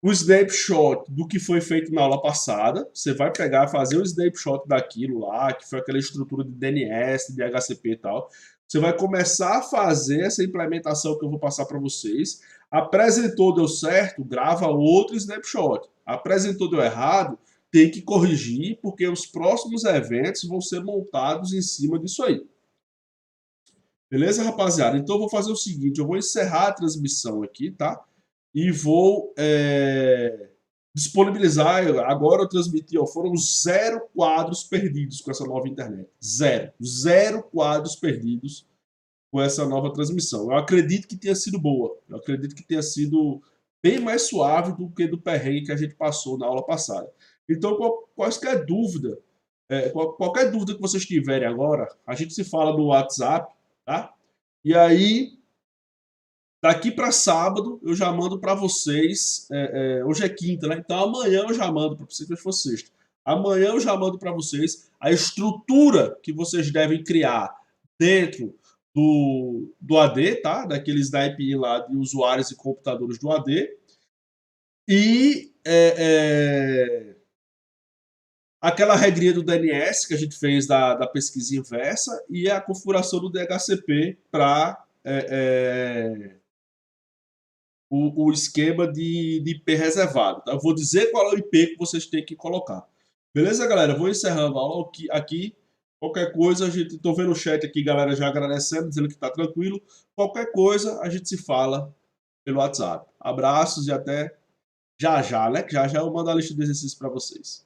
S1: snapshot do que foi feito na aula passada. Você vai pegar, fazer o snapshot daquilo lá, que foi aquela estrutura de DNS, de DHCP e tal. Você vai começar a fazer essa implementação que eu vou passar para vocês. Apresentou, deu certo, grava outro snapshot. Apresentou, deu errado, tem que corrigir, porque os próximos eventos vão ser montados em cima disso aí. Beleza, rapaziada? Então eu vou fazer o seguinte, eu vou encerrar a transmissão aqui, tá? E vou disponibilizar, agora eu transmiti, ó, foram 0 quadros perdidos com essa nova internet. Zero quadros perdidos com essa nova transmissão. Eu acredito que tenha sido boa, eu acredito que tenha sido bem mais suave do que do perrengue que a gente passou na aula passada. Então, qualquer dúvida que vocês tiverem agora, a gente se fala no WhatsApp, tá? E aí, daqui para sábado, eu já mando para vocês. Hoje é quinta, né? Então amanhã eu já mando para vocês, se for sexta. Amanhã eu já mando para vocês a estrutura que vocês devem criar dentro do AD, tá? Daqueles DAIP lá de usuários e computadores do AD. E aquela regrinha do DNS que a gente fez da pesquisa inversa e a configuração do DHCP para o esquema de IP reservado. Tá? Eu vou dizer qual é o IP que vocês têm que colocar. Beleza, galera? Vou encerrando a aula aqui. Qualquer coisa, a gente... Tô vendo o chat aqui, galera, já agradecendo, dizendo que tá tranquilo. Qualquer coisa, a gente se fala pelo WhatsApp. Abraços e até já já, né? Já já eu mando a lista de exercícios para vocês.